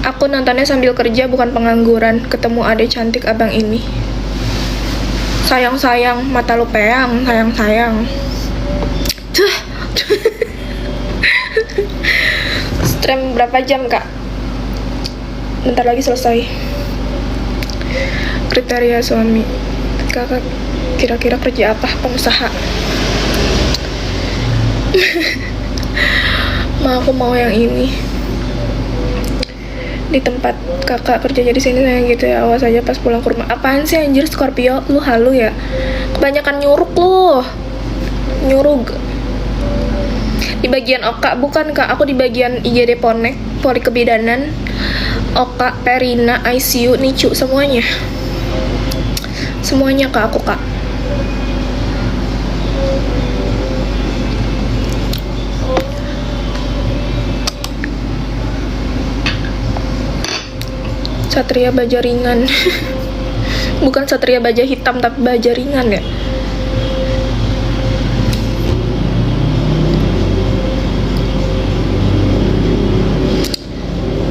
Aku nontonnya sambil kerja, bukan pengangguran. Ketemu adek cantik abang ini. Sayang-sayang, mata lu peang, sayang-sayang. Tuh. Stream berapa jam, Kak? Bentar lagi selesai. Kriteria suami. Kakak kira-kira kerja apa? Pengusaha. Aku mau yang ini. Di tempat kakak kerja di sini saya gitu ya, awas aja pas pulang ke rumah. Apaan sih anjir Scorpio, lu halu ya, kebanyakan nyuruk lu, nyurug. Di bagian Oka bukan Kak, aku di bagian IGD Ponek, Polri Kebidanan, Oka, Perina, ICU, Nicu, semuanya Kak, aku Kak. Satria baja ringan. Bukan satria baja hitam tapi baja ringan ya.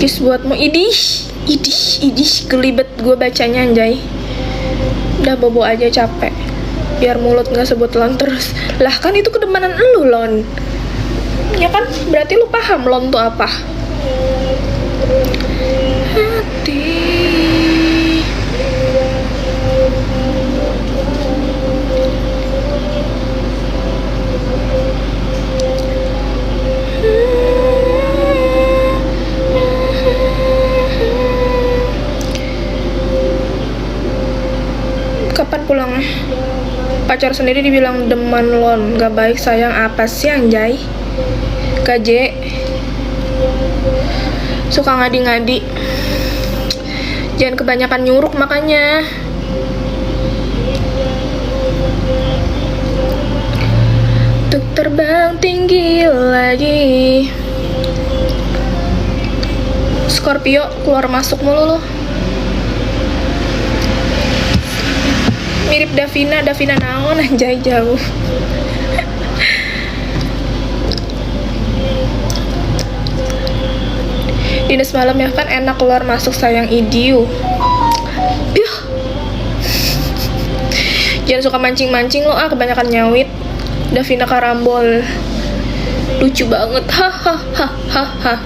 Kiss buatmu. Idih gelibet gue bacanya anjay. Udah bobo aja, capek. Biar mulut gak sebut lon terus. Lah kan itu kedemanan lu, lon. Ya kan berarti lu paham lon tuh apa. Hati. Kapan pulangnya? Pacar sendiri dibilang deman lon. Gak baik sayang, apa sih anjay? KJ suka ngadi-ngadi. Jangan kebanyakan nyuruk makanya. Untuk terbang tinggi lagi. Scorpio keluar masuk mulu lo. Mirip Davina naon anjay jauh. Dinas malam ya kan enak keluar masuk sayang idiu. Yuh. Jangan suka mancing-mancing lo kebanyakan nyawit. Davina Karambol. Lucu banget. Hahaha.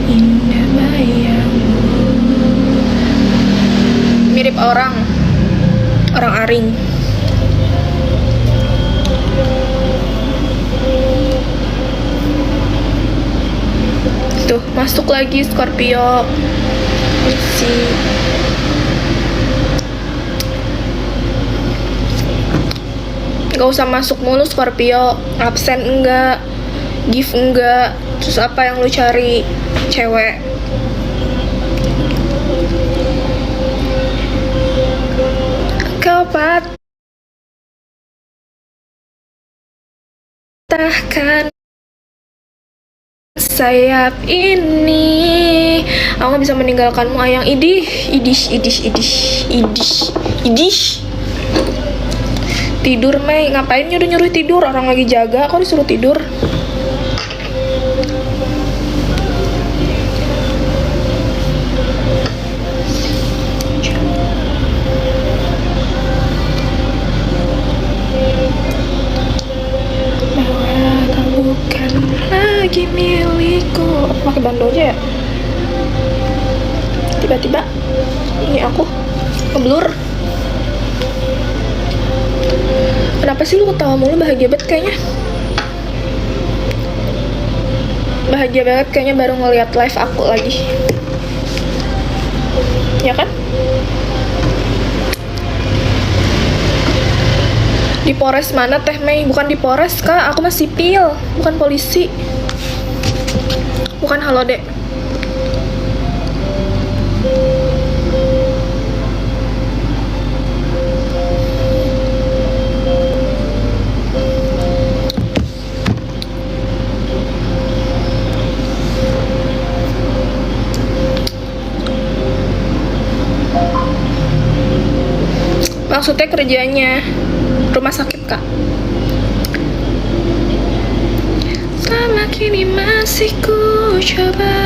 Indah bayangmu. Mirip orang aring. Tuh, masuk lagi Scorpio. Gak usah masuk mulu Scorpio. Absen enggak, give enggak. Terus apa yang lu cari? Cewek. Kau patahkan sayap ini, aku gak bisa meninggalkanmu ayang. Idih. Tidur Mei, ngapain nyuruh tidur, orang lagi jaga kok disuruh tidur. Bahwa kau bukan lagi milikku. Pakai bando aja ya. Tiba-tiba ini aku ngeblur. Kenapa sih lu ketawa mulu? Bahagia banget kayaknya. Bahagia banget kayaknya baru ngeliat live aku lagi. Ya kan? Di Polres mana Teh Mei? Bukan di Polres Kak, aku mah sipil, bukan polisi. Bukan halo dek. Maksudnya kerjanya rumah sakit Kak. kini masih ku coba.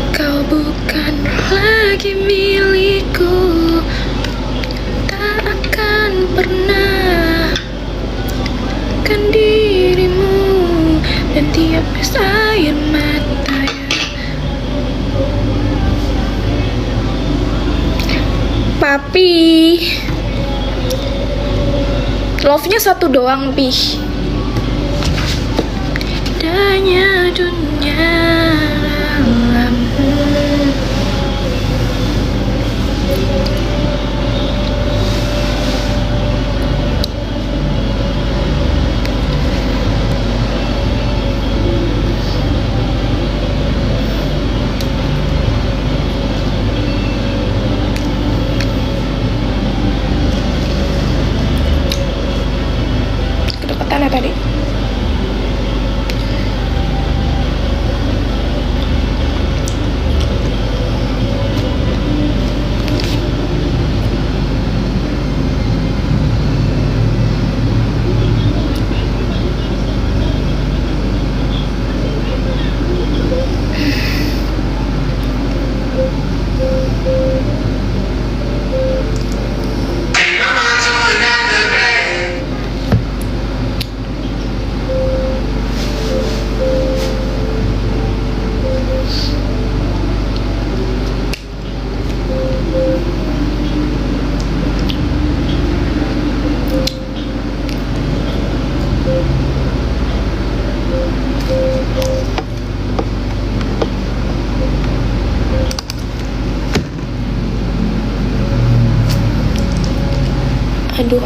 Kau bukan lagi milikku, tak akan pernah kan dirimu, dan tiap es air mata Papi, love-nya satu doang, Pih. Danya dunia dalammu. Kedekatan ya tadi.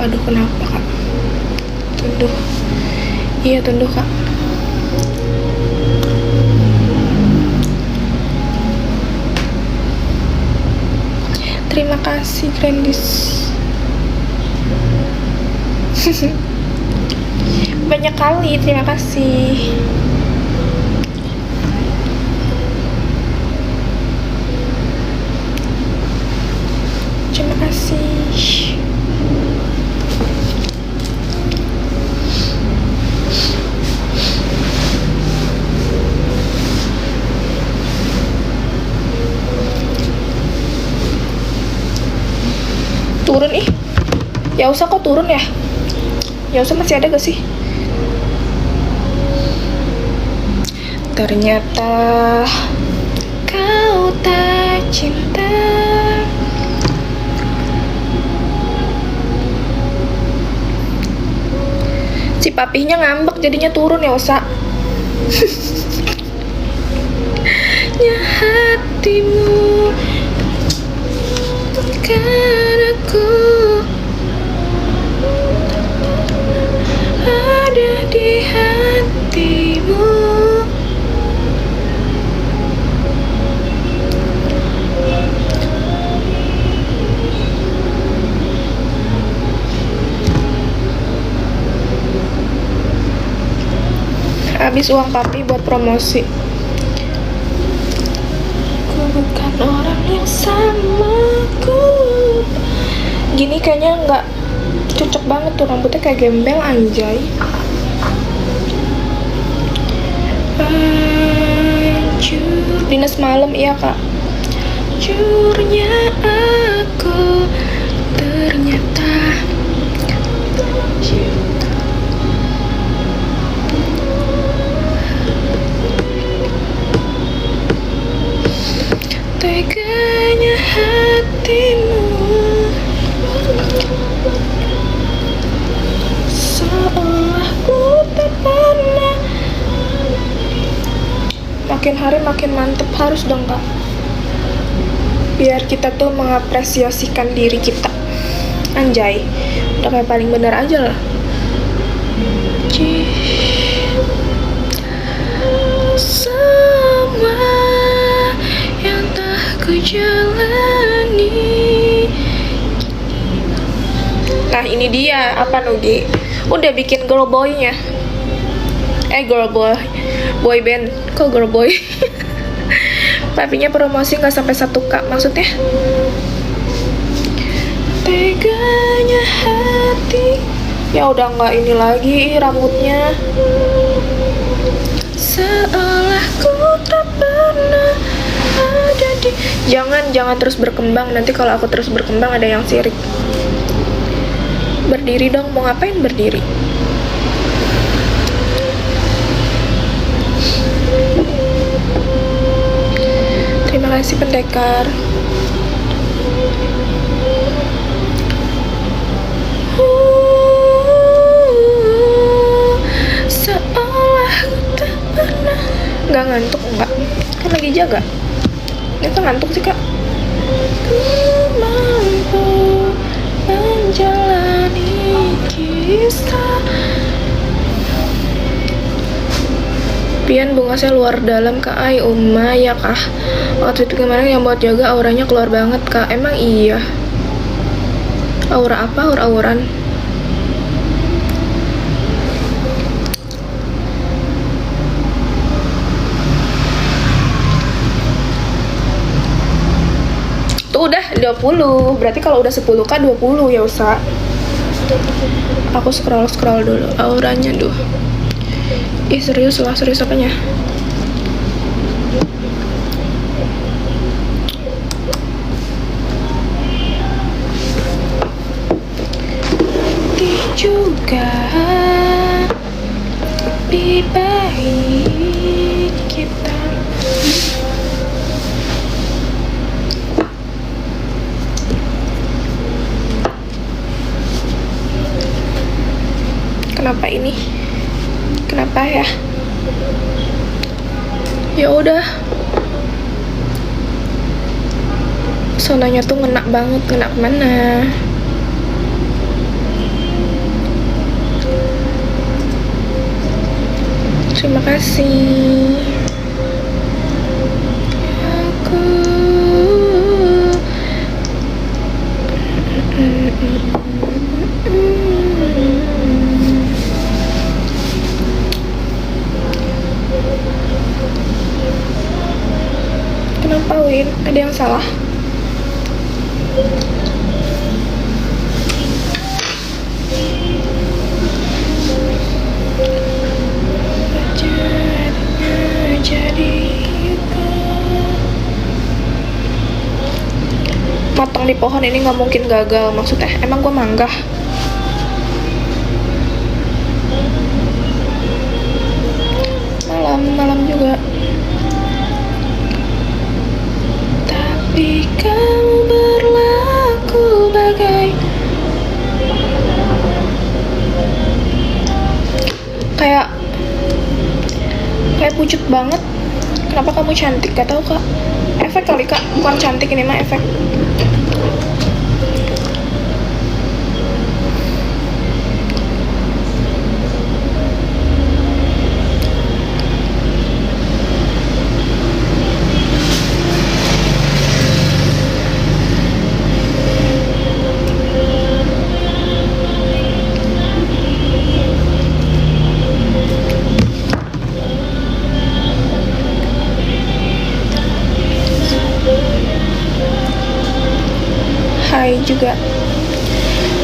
Aduh, kenapa, Kak? Tunduh. Iya, tunduh, Kak. Terima kasih, Grandis. Banyak kali, terima kasih. Terima kasih. Turun ih. Ya usah kok turun ya. Ya usah, masih ada gak sih? Ternyata kau tak cinta. Si papihnya ngambek jadinya turun ya usah. Ya hatimu kan aku ada di hatimu. Habis uang papi buat promosi. Ku bukan orang yang sama ku. Gini kayaknya nggak cocok banget tuh, rambutnya kayak gembel, anjay. Hancur dinas malam, iya Kak. Hancurnya aku ternyata teganya hatimu, seolah ku tak pernah. Makin hari makin mantep, harus dong Kak, biar kita tuh mengapresiasikan diri kita. Anjay, udah kayak paling bener aja lah. Semua yang tak ku jalani. Nah ini dia, apa Nugi? Udah bikin girl boy-nya. Girl boy, boy band. Kok girl boy? Papinya promosi nggak sampai 1K, maksudnya? Teganya hati. Ya udah nggak ini lagi rambutnya. Seolah ku tak pernah ada di. Jangan terus berkembang. Nanti kalau aku terus berkembang ada yang sirik. Berdiri dong, mau ngapain berdiri? Terima kasih pendekar. Seolah tak pernah. Nggak ngantuk, enggak? Kan lagi jaga. Ini tuh ngantuk sih kak. Ku mampu menjalani kisah. Pian bunga saya luar dalam kak. Ay Uma ya kah. Waktu itu kemarin yang buat jaga auranya keluar banget kak. Emang iya. Aura apa? Aura-auran. Tuh udah 20. Berarti kalau udah 10k 20 ya usah. Aku scroll dulu auranya duh. Ih serius lah, serius apanya? Juga lebih baik kita. Kenapa ini? Kenapa ya? Ya udah. Sonanya tuh ngena banget, ngena kemana? Terima kasih. Aku kenapa Win? Ada yang salah? Matang di pohon ini nggak mungkin gagal, maksudnya emang gue manggah. Malam juga. Tapi kamu berlaku bagai kayak pucet banget. Kenapa kamu cantik? Gak tau kak. Efek kali kak, bukan cantik ini mah efek. Hai juga.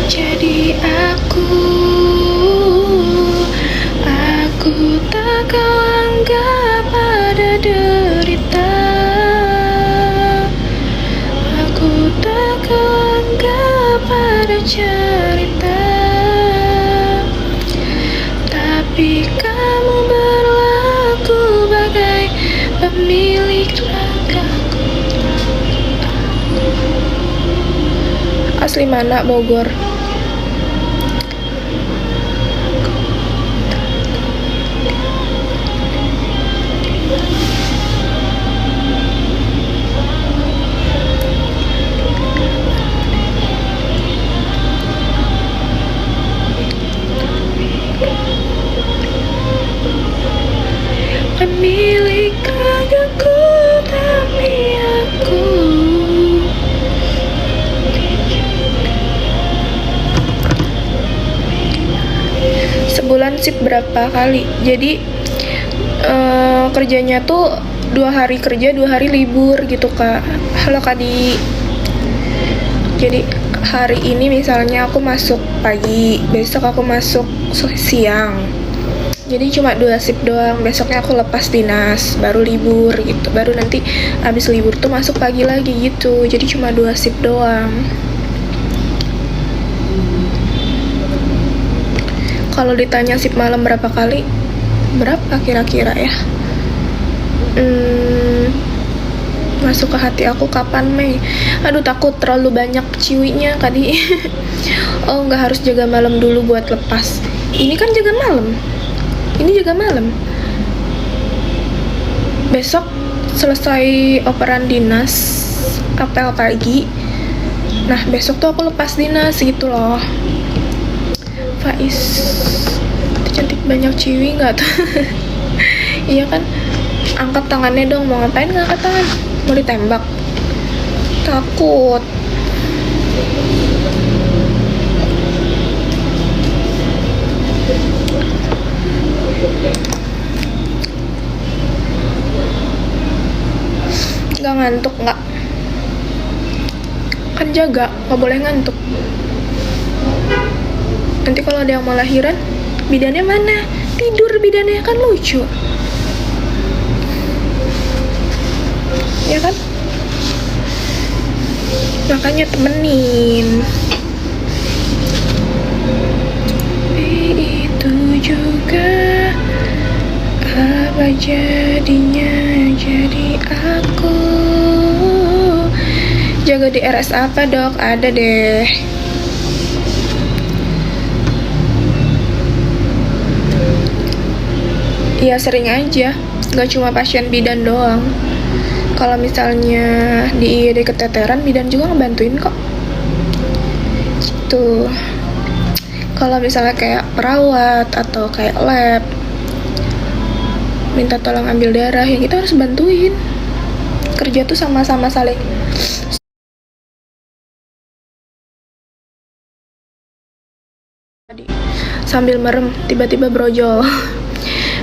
Jadi aku tak kau anggap ada derita. Aku tak kau anggap ada cerita. Tapi kamu berlaku bagai pemilik ragaku. Asli mana Bogor? Pemilik ragaku tapi aku. Sebulan sip berapa kali? Jadi kerjanya tuh 2 hari kerja 2 hari libur gitu kak. Halo Kak Di. Jadi hari ini misalnya aku masuk pagi, besok aku masuk siang, jadi cuma 2 shift doang. Besoknya aku lepas dinas, baru libur gitu, baru nanti abis libur tuh masuk pagi lagi gitu. Jadi cuma 2 shift doang. Kalau ditanya shift malam berapa kali, berapa kira-kira ya? Masuk ke hati aku kapan, Mei? Aduh, takut terlalu banyak ciwinya tadi. Oh, nggak harus jaga malam dulu buat lepas. Ini kan jaga malam. Ini jaga malam. Besok selesai operan dinas, apel pagi. Nah, besok tuh aku lepas dinas gitu loh. Faiz, cantik banyak ciwi nggak tuh? Iya kan? Angkat tangannya dong, mau ngapain ngangkat tangan? Mau ditembak? Takut. Gak ngantuk nggak? Kan jaga, nggak boleh ngantuk. Nanti kalau ada yang mau lahiran, bidannya mana? Tidur bidannya, kan lucu. Ya kan? Makanya temenin. Itu juga apa jadinya jadi aku. Jaga di RS apa, Dok? Ada deh. Iya, sering aja, gak cuma pasien bidan doang. Kalau misalnya di IGD keteteran, bidan juga ngebantuin kok. Gitu. Kalau misalnya kayak perawat atau kayak lab minta tolong ambil darah, ya kita harus bantuin. Kerja tuh sama-sama saling sambil merem, tiba-tiba brojol.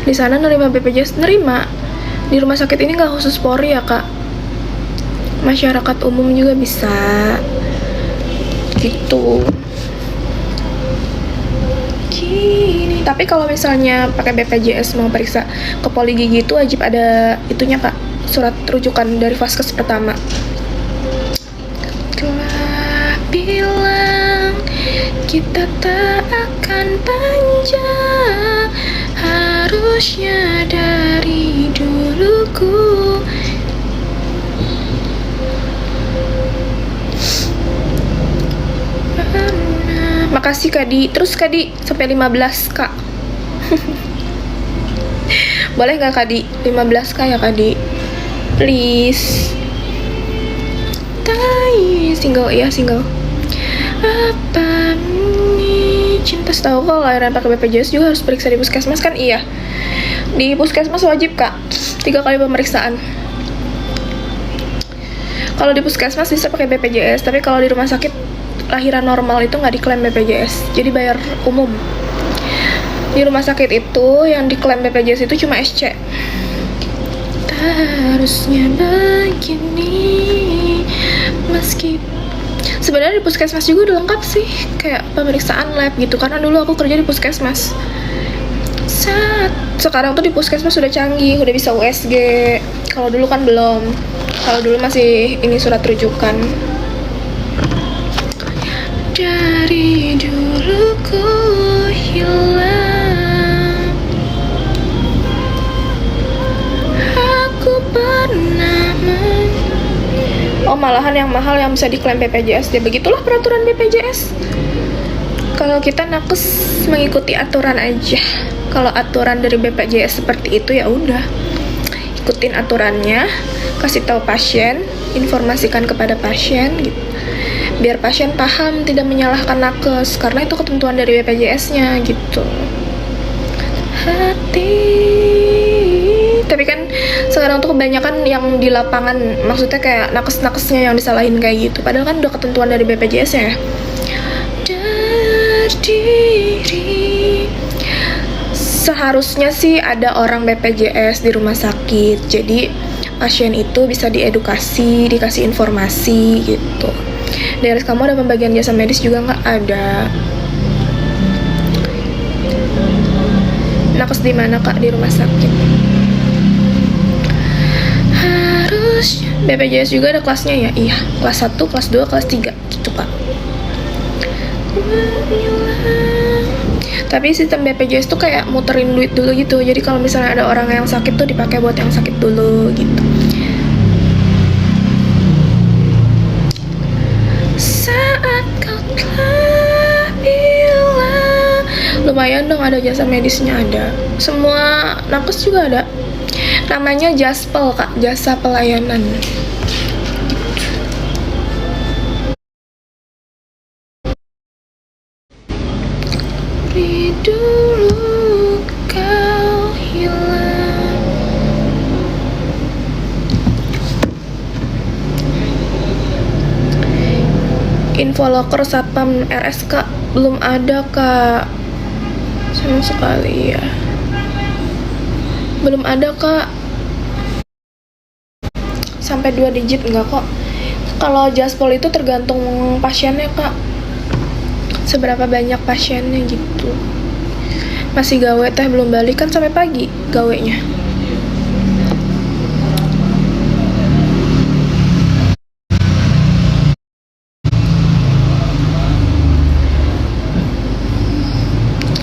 Di sana nerima BPJS, nerima. Di rumah sakit ini nggak khusus Polri ya, Kak. Masyarakat umum juga bisa. Gitu. Gini. Tapi kalau misalnya pakai BPJS mau periksa ke poli gigi itu wajib ada itunya, Kak. Surat rujukan dari vaskes pertama. Telah bilang kita tak akan panjang, harusnya dari duluku. Makasih Kak Di. Terus Kak Di sampai 15 Kak. Boleh gak Kak Di? 15 Kak ya Kak Di? Please. Single ya, single. Apa ini cinta? Tahu kalau lahiran pakai BPJS juga harus periksa di puskesmas kan? Iya. Di puskesmas wajib Kak 3 kali pemeriksaan. Kalau di puskesmas bisa pakai BPJS, tapi kalau di rumah sakit lahiran normal itu nggak diklaim BPJS, jadi bayar umum. Di rumah sakit itu yang diklaim BPJS itu cuma SC. Harusnya begini, meski sebenarnya di puskesmas juga udah lengkap sih, kayak pemeriksaan lab gitu, karena dulu aku kerja di puskesmas. Sekarang tuh di puskesmas sudah canggih, udah bisa USG. Kalau dulu kan belum. Kalau dulu masih ini surat rujukan. Dari dulu ku hilang, aku pernah oh malahan yang mahal yang bisa diklaim BPJS. Ya begitulah peraturan BPJS. Kalau kita nakes mengikuti aturan aja. Kalau aturan dari BPJS seperti itu ya udah ikutin aturannya, kasih tahu pasien, informasikan kepada pasien gitu. Biar pasien paham, tidak menyalahkan nakes, karena itu ketentuan dari BPJS-nya gitu. Hati. Tapi kan sekarang tuh kebanyakan yang di lapangan, maksudnya kayak nakes-nakesnya yang disalahin kayak gitu. Padahal kan udah ketentuan dari BPJS-nya ya. Diri. Seharusnya sih ada orang BPJS di rumah sakit, jadi pasien itu bisa diedukasi, dikasih informasi gitu. Di RS kamu ada pembagian jasa medis juga nggak? Ada. Nakes di mana kak? Di rumah sakit. Harus BPJS juga ada kelasnya ya? Iya, kelas 1, kelas 2, kelas 3 gitu kak. Tapi sistem BPJS tuh kayak muterin duit dulu gitu. Jadi kalau misalnya ada orang yang sakit tuh dipakai buat yang sakit dulu gitu. Saat kau telah bilang, lumayan dong ada jasa medisnya, ada. Semua nakes juga ada. Namanya Jaspel kak, jasa pelayanan. Dulu kau hilang. Info loker satpam RS kak belum ada kak, sama sekali ya. Belum ada kak, sampai 2 digit enggak kok. Kalau Jaspol itu tergantung pasiennya kak, seberapa banyak pasiennya gitu. Masih gawe teh belum balik kan sampai pagi gawenya.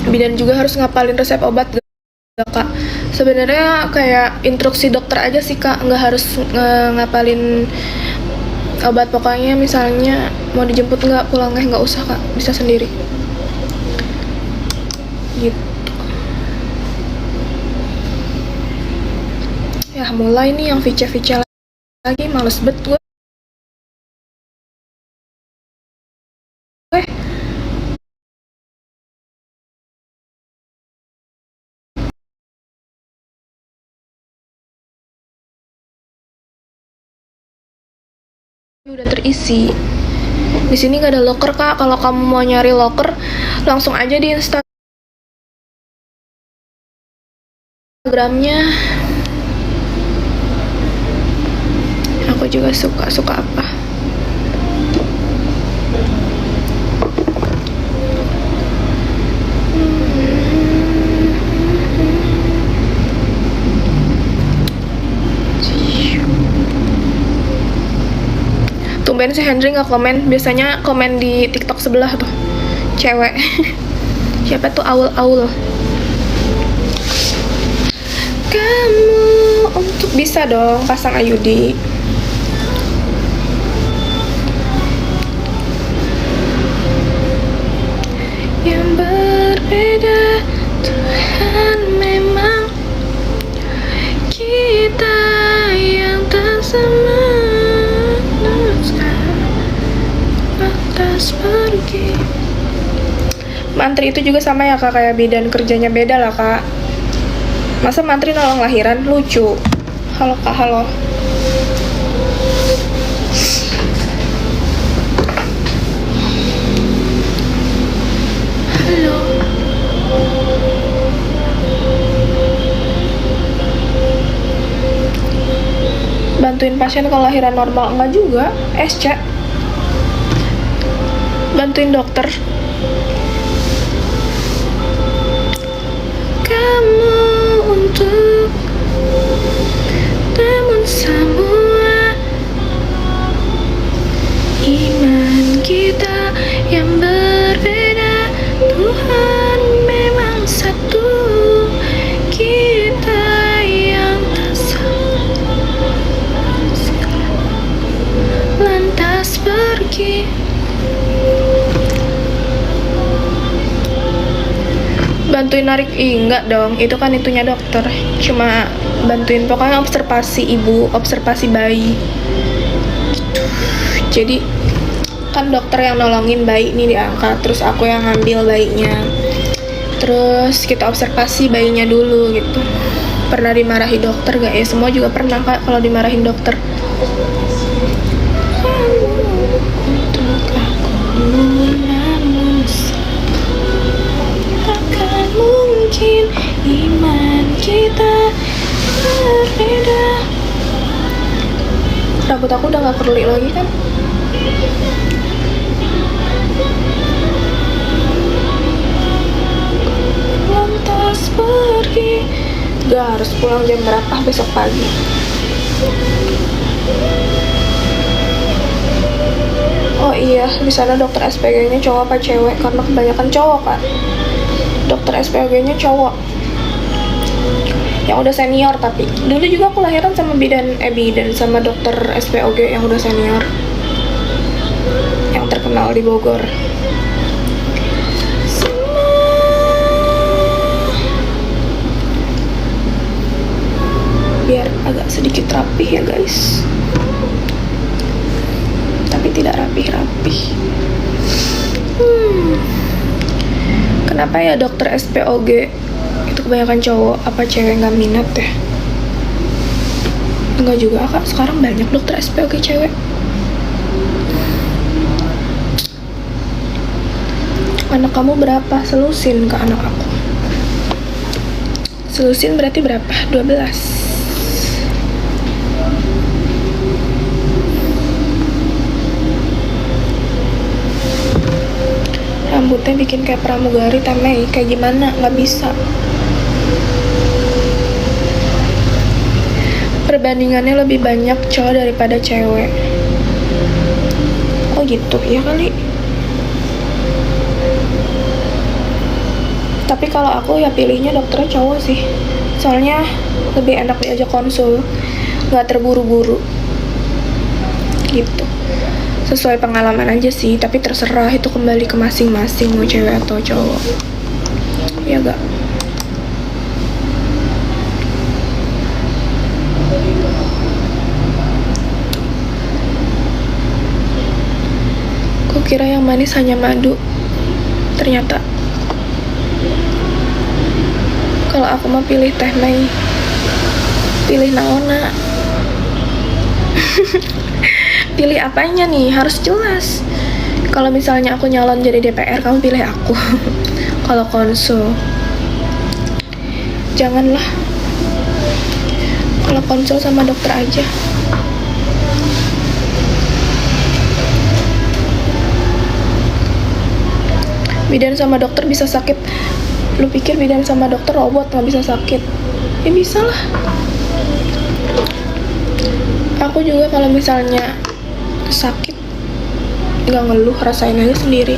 Bidan juga harus ngapalin resep obat gak kak? Sebenarnya kayak instruksi dokter aja sih kak, nggak harus ngapalin obat. Pokoknya misalnya mau dijemput nggak, pulangnya nggak usah kak, bisa sendiri gitu. Ya mulai nih yang vice lagi, males bet gue. Udah terisi. Di sini nggak ada locker kak. Kalau kamu mau nyari locker, langsung aja di Instagramnya. Aku juga suka apa. Tumben si Henry nggak komen, biasanya komen di TikTok sebelah tuh, cewek. Siapa tuh Aul. Kamu untuk bisa dong pasang Ayudi. Yang berbeda Tuhan memang kita yang tak sama. Pergi. Mantri itu juga sama ya kak, kayak bidan, kerjanya beda lah kak. Masa mantri nolong lahiran, lucu. Halo kak, halo. Halo. Bantuin pasien kalau lahiran normal enggak juga, SC. Bantuin dokter. Kamu untuk, namun semua iman kita yang berbeda. Tuhan memang satu, kita yang tak sama, lantas pergi. Bantuin narik, enggak dong, itu kan itunya dokter. Cuma bantuin pokoknya observasi ibu, observasi bayi gitu. Jadi kan dokter yang nolongin bayi ini diangkat, terus aku yang ngambil bayinya, terus kita observasi bayinya dulu gitu. Pernah dimarahi dokter gak ya? Semua juga pernah kak kalau dimarahin dokter. Mungkin iman kita berbeda. Rambut aku udah gak curly lagi kan? juga harus pulang jam berapa besok pagi. Oh iya, di sana dokter SPG-nya cowok apa cewek? Karena kebanyakan cowok kan. Dokter SPG-nya cowok. Yang udah senior tapi. Dulu juga aku lahiran sama bidan sama dokter SPOG yang udah senior. Yang terkenal di Bogor. Biar agak sedikit rapih ya guys. Tapi tidak rapih-rapih. Kenapa ya dokter SPOG itu kebanyakan cowok? Apa cewek nggak minat ya? Enggak juga kak, sekarang banyak dokter SPOG cewek. Anak kamu berapa? Selusin ke anak aku. Selusin berarti berapa? 12. Rambutnya bikin kayak pramugari Temei. Kayak gimana? Nggak bisa. Perbandingannya lebih banyak cowok daripada cewek. Oh gitu, ya kali. Tapi kalau aku ya pilihnya dokternya cowok sih. Soalnya lebih enak diajak konsul, nggak terburu-buru. Gitu. Sesuai pengalaman aja sih, tapi terserah itu kembali ke masing-masing mau cewek atau cowok. Ya gak? Kukira yang manis hanya madu. Ternyata kalau aku mau pilih teh Mei, pilih naona. Pilih apanya nih? Harus jelas. Kalau misalnya aku nyalon jadi DPR, kamu pilih aku. Kalau konsul, janganlah. Kalau konsul sama dokter aja. Bidan sama dokter bisa sakit. Lu pikir bidan sama dokter robot nggak bisa sakit? Ya bisa lah. Aku juga kalau misalnya sakit nggak ngeluh, rasain aja sendiri.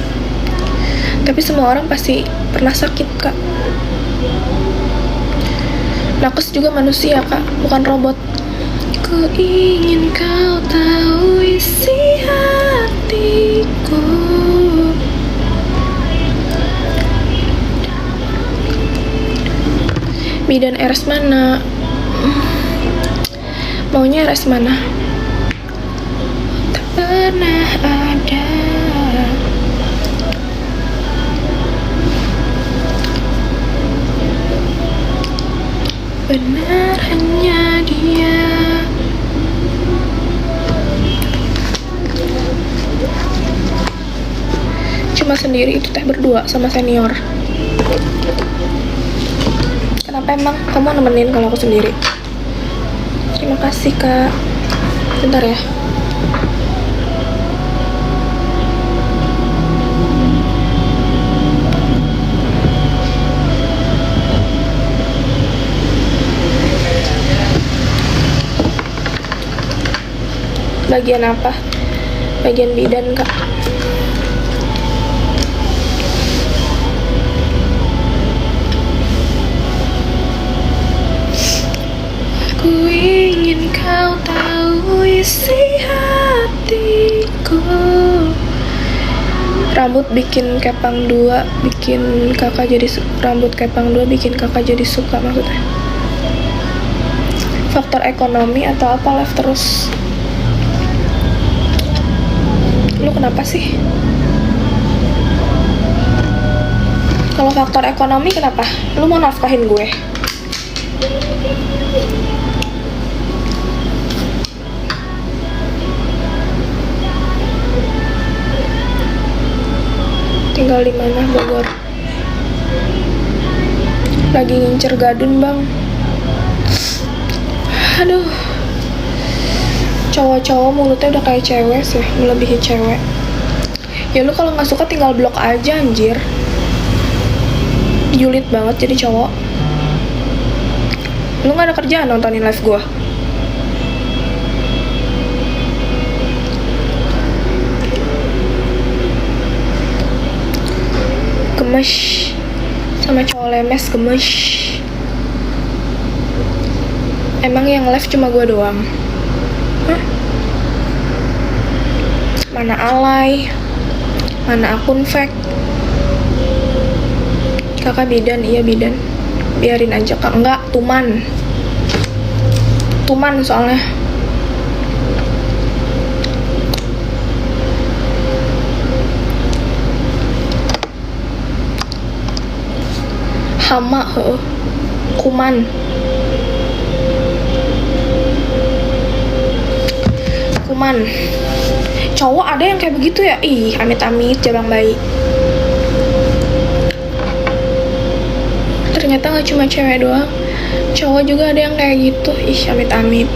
Tapi semua orang pasti pernah sakit kak. Nakes juga manusia kak, bukan robot. Ku ingin kau tahu isi hatiku. Bidan RS mana? Maunya RS mana? Tak pernah ada. Benar hanya dia. Cuma sendiri itu teh berdua sama senior. Kenapa emang kamu nemenin kalau aku sendiri? Terima kasih kak. Bentar ya. Bagian apa? Bagian bidan kak. Ku ingin kau tahu isi hatiku. Rambut bikin kepang dua, bikin kakak jadi rambut kepang dua bikin kakak jadi suka maksudnya. Faktor ekonomi atau apa live terus? Lu kenapa sih? Kalau faktor ekonomi kenapa? Lu mau nafkahin gue? Tinggal di mana Bogor? Lagi ngincer gadun bang. Aduh. Cowok-cowok mulutnya udah kayak cewek sih, melebihi cewek. Ya lu kalau nggak suka tinggal blok aja anjir. Julid banget jadi cowok. Lu gak ada kerjaan nontonin live gue? Gemes sama cowok lemes, gemes. Emang yang live cuma gue doang? Hah? Mana alay? Mana akun fake? Kakak bidan, iya bidan. Biarin aja kak, enggak, tuman soalnya. Hama, kuman. Cowok ada yang kayak begitu ya? Ih, amit-amit, jabang bayi. Ternyata gak cuma cewek doang, cowok juga ada yang kayak gitu. Ih, amit-amit.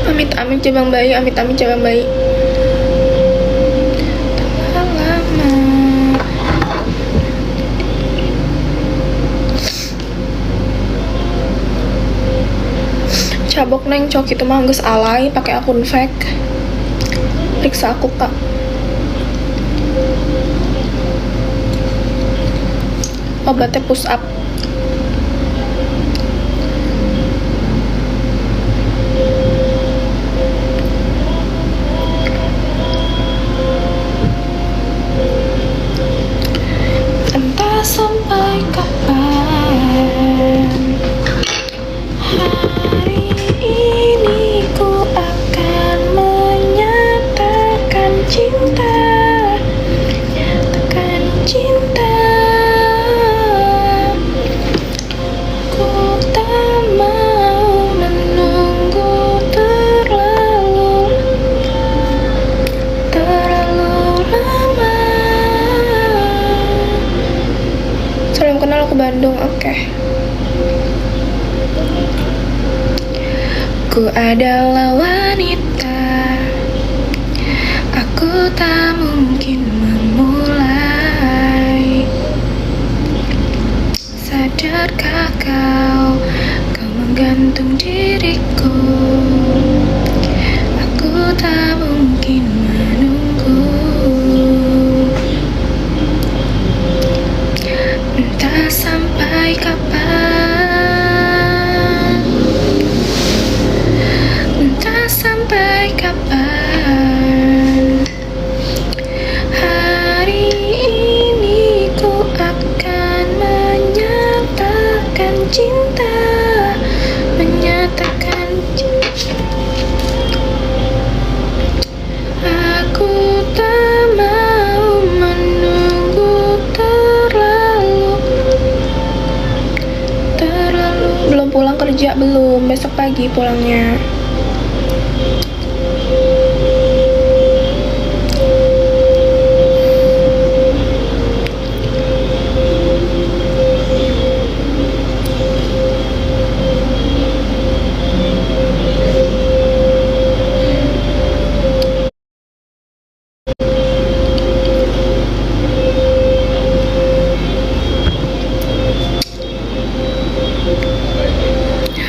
Amit-amit jabang bayi, amit-amit jabang bayi. Lama. Cabok neng, cowok itu mah geus alay pakai akun fake. Periksa aku kak. Obatnya push up. Entah sampai kapan hari ini ku akan menyatakan cinta. Bandung, oke. Ku adalah wanita, aku tak mungkin memulai. Sadarkah kau menggantung diriku? Aku tak mungkin menunggu. Entah sampai kapan, entah sampai kapan hari ini ku akan menyatakan cinta, menyatakan cinta. Aku tak mau menunggu terlalu. Belum pulang kerja, belum, besok pagi pulangnya.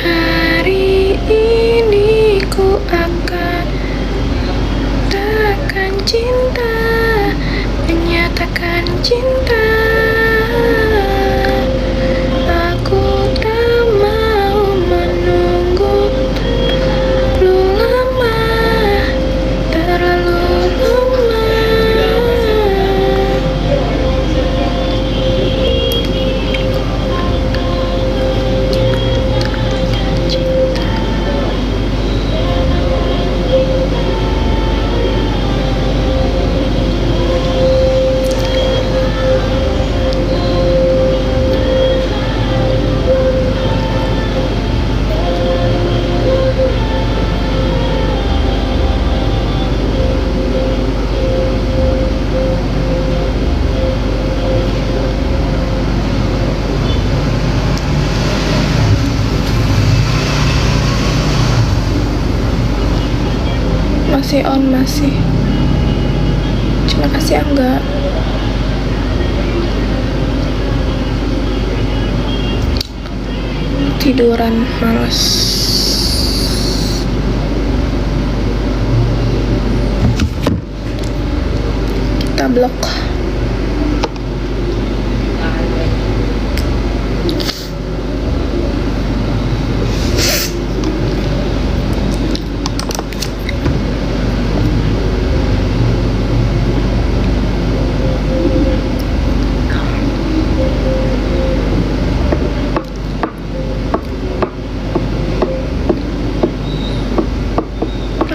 Hari ini ku akan takkan cinta, menyatakan cinta. Aku tak mau menunggu terlalu lama, terlalu lama. Masih on, masih. Cuma kasih enggak. tiduran, males. Kita blok.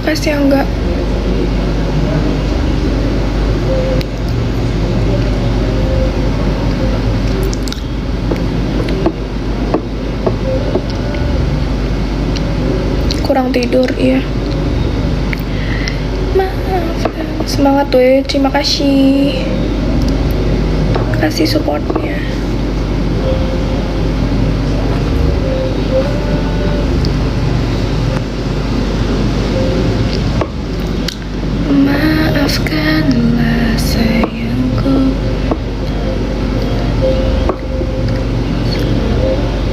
Makasih ya enggak. Kurang tidur, iya. Maaf. Semangat tuh, terima kasih. Kasih supportnya. Maafkanlah sayangku.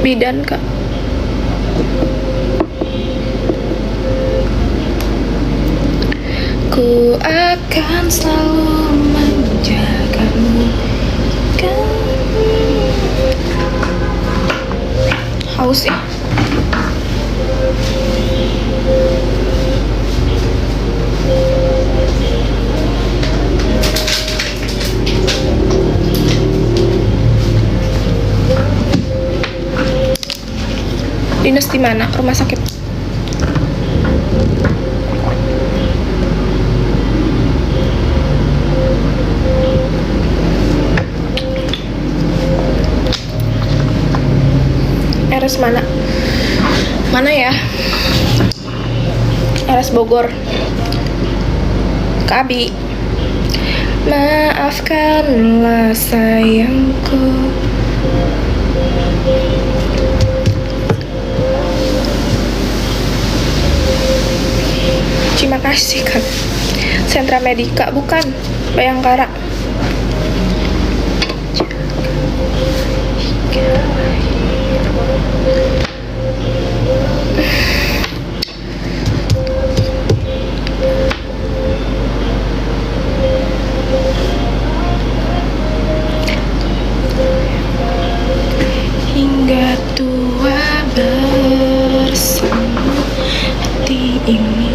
Bidan kak. Ku akan selalu menjagamu. Haus ya. Dinas di mana? Rumah sakit. RS mana? Mana ya? RS Bogor. Kabi. Maafkanlah sayangku. Terima kasih kan. Sentra Medika bukan Bayangkara. Hingga tua bersama hati ini.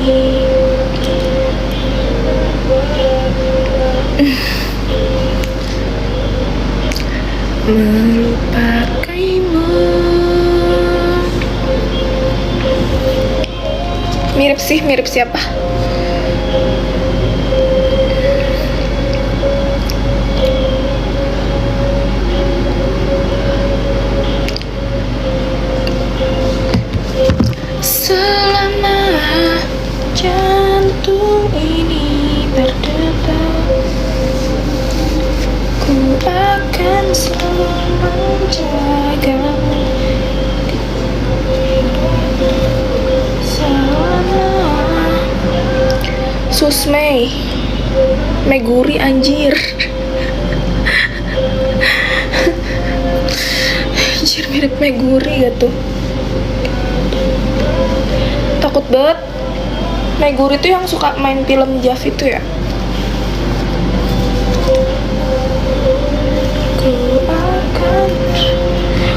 Melupakaimu. Mirip siapa? Selama jantung ini berdetak, ku akan selalu menjagamu selama. Susmei Meguri anjir. Anjir mirip Meguri gak tuh? Takut banget. Meguri tuh yang suka main film Jav itu ya.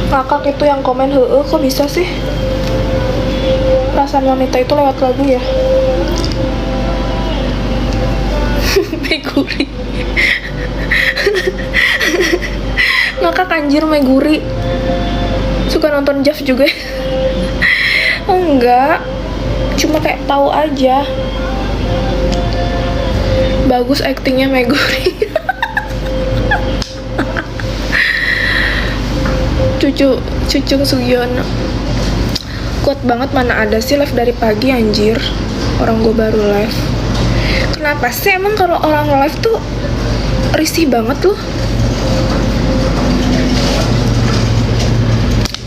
Kakak itu yang komen, kok bisa sih perasaan wanita itu lewat lagu ya. Meguri. Ngakak anjir Meguri. Suka nonton Jav juga. Enggak, cuma kayak tahu aja. Bagus aktingnya Meguri. Cucu Sugiono. Kuat banget, mana ada sih live dari pagi anjir. Orang gue baru live. Kenapa sih emang kalau orang live tuh risih banget loh.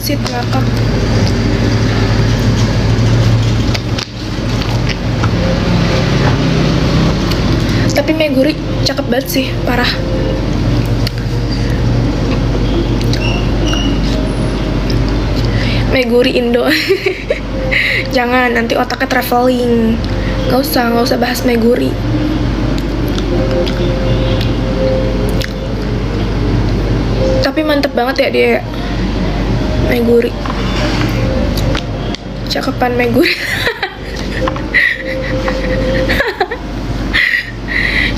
Sit ngakak. Tapi Meguri cakep banget sih, parah. Meguri Indo. Jangan, nanti otaknya traveling. Nggak usah bahas Meguri. Tapi mantep banget ya dia, Meguri. Cakepan Meguri.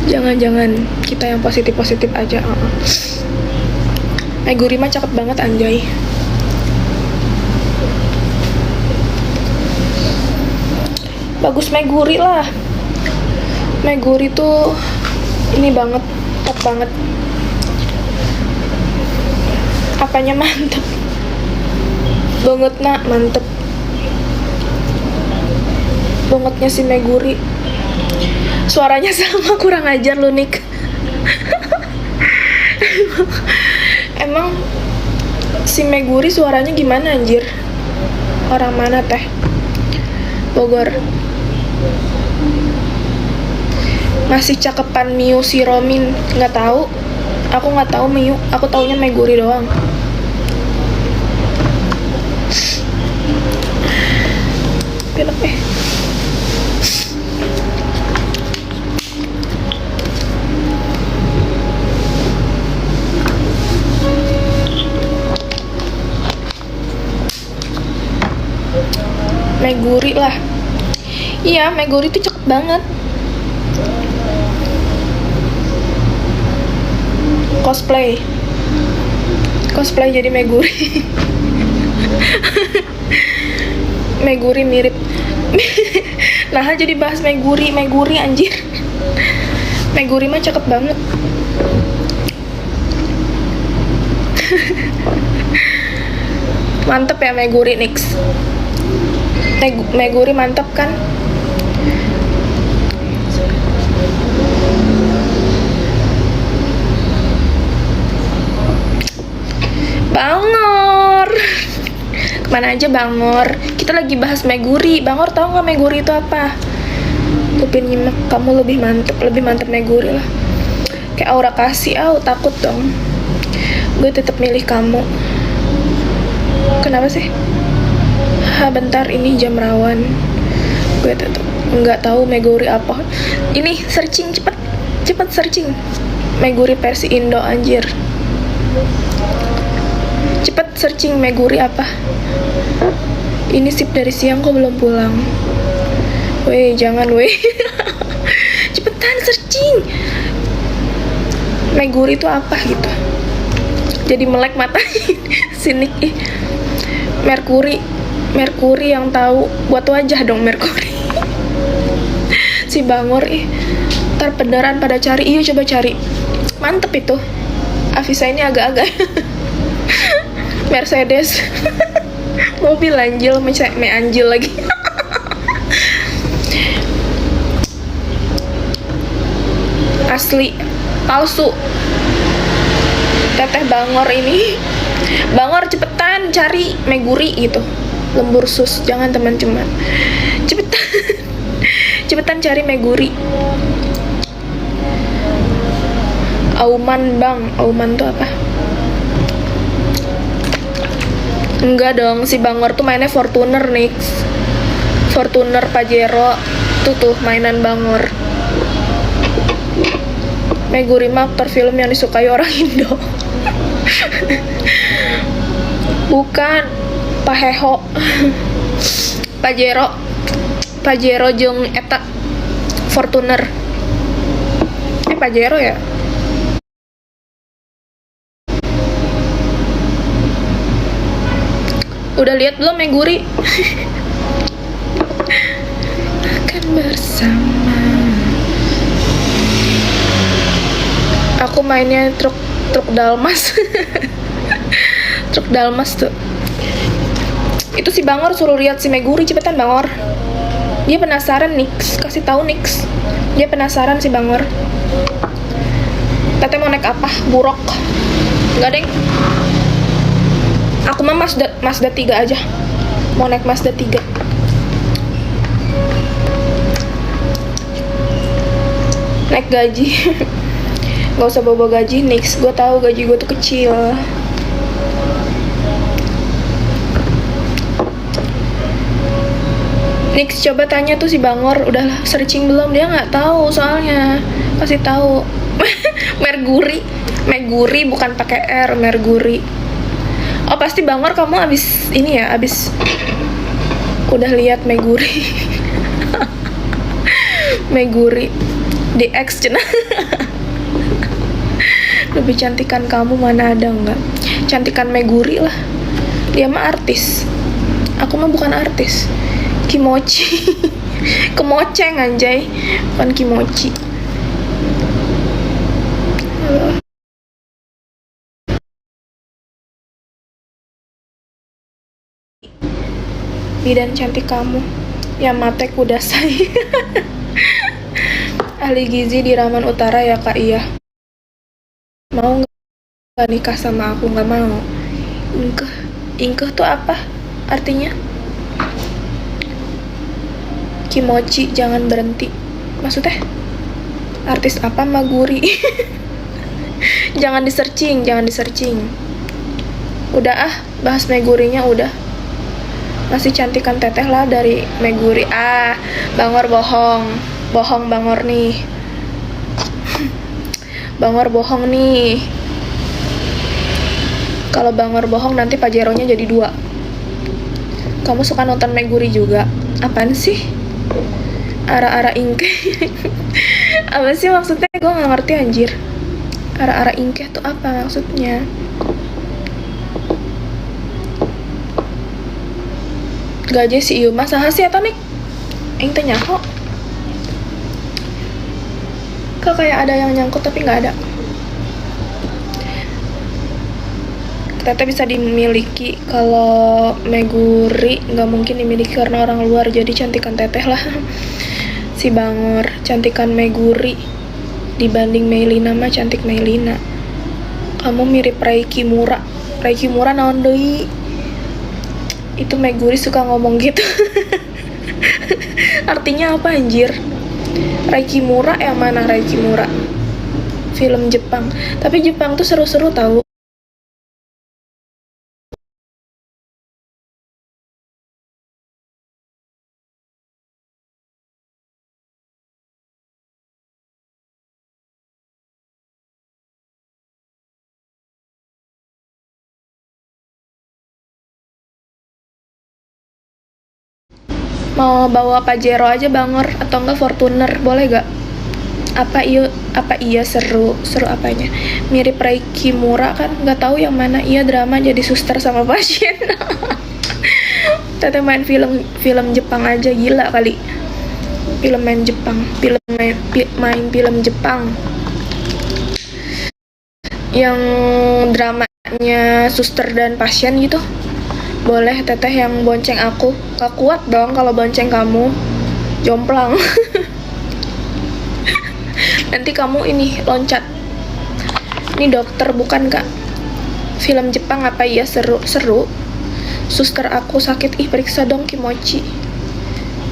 Jangan, kita yang positif aja. Meguri mah cakep banget anjay. Bagus Meguri lah. Meguri tuh ini banget, top banget. Apanya mantep banget nak, mantep bangetnya si Meguri. Suaranya sama, kurang ajar lu Nick. Emang si Meguri suaranya gimana anjir? Orang mana teh? Bogor. Masih cakepan Miu si Romin, nggak tahu. Aku nggak tahu Miu, aku taunya Meguri doang. Pilek Meguri lah. Iya, Meguri tuh cakep banget. Cosplay jadi Meguri. Meguri mirip. Nah, jadi bahas Meguri anjir. Meguri mah cakep banget. Mantep ya Meguri Nix. Meguri mantep kan? Bangor. Kemana aja Bangor? Kita lagi bahas Meguri. Bangor tahu nggak Meguri itu apa? Gue pengen nyimak. Kamu lebih mantep Meguri lah. Kayak Aura kasih, takut dong. Gue tetap milih kamu. Kenapa sih? Bentar, ini jam rawan. Gue tetap nggak tahu Meguri apa. Ini searching cepet searching. Meguri versi Indo anjir. Cepet searching Meguri apa. Ini sip dari siang kok belum pulang. Weh, jangan weh. Cepetan searching. Meguri itu apa gitu. Jadi melek mata. Sinik Merkuri yang tahu buat wajah dong Merkuri. Si Bangor ntar beneran pada cari. Iya coba cari. Mantep itu. Avisa ini agak-agak Mercedes. Mobil anjil, me anjil lagi. Asli, palsu. Teteh Bangor ini. Bangor cepetan cari Meguri gitu. Lembur sus, jangan teman-teman. Cepetan cari Meguri. Auman bang, Auman tuh apa? Enggak dong, si Bangor tuh mainnya Fortuner nih. Fortuner Pajero tuh mainan Bangor. Meguri mah aktor film yang disukai orang Indo. Bukan Paheho. Pajero jeung eta Fortuner. Pajero ya? Udah lihat belum Meguri? Akan bersama. Aku mainnya truk Dalmas. Truk Dalmas tuh. Itu si Bangor suruh lihat si Meguri, cepetan Bangor. Dia penasaran Nix, kasih tahu Nix. Dia penasaran si Bangor. Teteh mau naik apa? Buruk. Enggak, Deng. Aku mah Mazda 3 aja. Mau naik Mazda 3. Naik gaji. Gak usah bawa gaji Nix. Gue tahu gaji gue tuh kecil. Nix, coba tanya tuh si Bangor udah searching belum? Dia nggak tahu soalnya. Kasih tahu. Merguri, Meguri bukan pakai R, Merguri. Oh pasti Bangor kamu abis ini ya, abis udah lihat Meguri. Meguri di X cina. Lebih cantikan kamu mana ada nggak? Cantikan Meguri lah. Dia mah artis. Aku mah bukan artis. Kimochi. Kemoceng anjay, bukan kimochi. Halo. Bidan cantik kamu. Yamate Kudasai. Ahli gizi di Raman Utara ya kak. Iya. Mau nggak nikah sama aku? Nggak mau. Ingkeh. Ingkeh tuh apa artinya? Kimochi, jangan berhenti. Maksudnya? Artis apa Maguri? Jangan di searching, jangan di searching. Udah ah, bahas Megurinya udah. Masih cantikan teteh lah dari Meguri. Ah, Bangor bohong. Bohong Bangor nih. Bangor bohong nih. Kalau Bangor bohong nanti Pajeronya jadi 2. Kamu suka nonton Meguri juga? Apaan sih? Ara-ara ingkeh. Apa sih maksudnya? Gue gak ngerti anjir. Ara-ara ingkeh tuh apa maksudnya? Gaje si ieu mah saha sih eta nih? Aing teh nyaho. Kok kayak ada yang nyangkut tapi nggak ada. Teteh bisa dimiliki, kalau Meguri nggak mungkin dimiliki karena orang luar, jadi cantikan teteh lah. Si Bangor cantikan Meguri dibanding Meilina mah cantik Meilina. Kamu mirip Rai Kimura. Rai Kimura naon deui? Itu Meguri suka ngomong gitu. Artinya apa anjir? Rai Kimura yang mana Rai Kimura? Film Jepang. Tapi Jepang tuh seru-seru tahu. Mau bawa Pajero aja Bangor atau enggak Fortuner, boleh gak? Apa iya seru apanya? Mirip Rai Kimura kan, nggak tahu yang mana. Iya drama jadi suster sama pasien. Teteh main film Jepang aja, gila kali. Main film Jepang yang dramanya suster dan pasien gitu. Boleh teteh yang bonceng aku. Gak kuat dong kalau bonceng kamu, jomplang. Nanti kamu ini loncat. Ini dokter bukan kak? Film Jepang apa iya seru? Suster aku sakit, ih periksa dong Kimochi.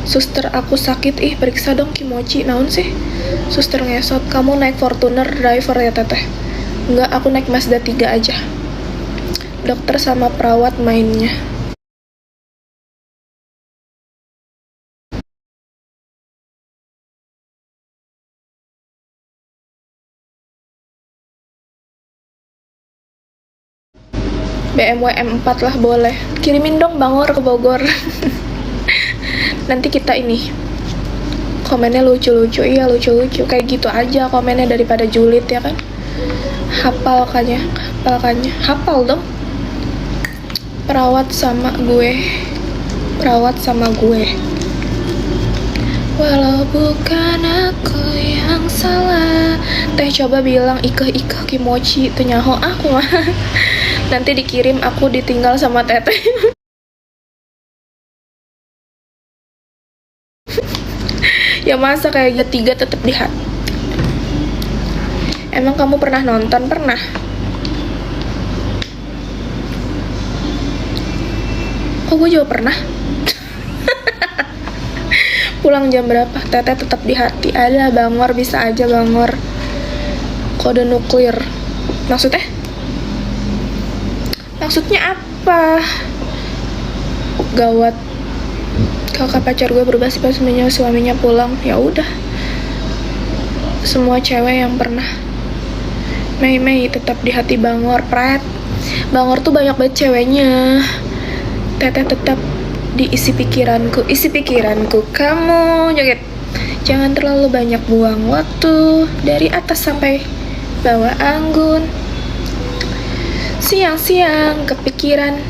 Suster aku sakit, ih periksa dong Kimochi. Naon sih? Suster ngesot. Kamu naik Fortuner driver ya teteh? Enggak, aku naik Mazda 3 aja. Dokter sama perawat mainnya. BMW M4 lah boleh. Kirimin dong Bangor ke Bogor. Nanti kita ini komennya lucu-lucu. Iya lucu-lucu, kayak gitu aja komennya daripada julid ya kan. Hafal dong. Perawat sama gue. Walau bukan aku yang salah. Teh coba bilang ikeh Kimochi. Itu nyaho aku mah. Nanti dikirim, aku ditinggal sama teteh. Ya masa kayak tiga tetap di hati. Emang kamu pernah nonton? Pernah. Oh gue juga pernah. Pulang jam berapa? Teteh tetap di hati. Ada Bangor, bisa aja Bangor. Kode nuklir. Maksudnya apa? Gawat. Kakak pacar gue berubah sih pas suaminya pulang. Ya udah, semua cewek yang pernah Mei tetap di hati Bangor, pret. Bangor tuh banyak banget ceweknya. Teteh tetap diisi pikiranku, kamu joget. Jangan terlalu banyak buang waktu, dari atas sampai bawah anggun. Siang-siang kepikiran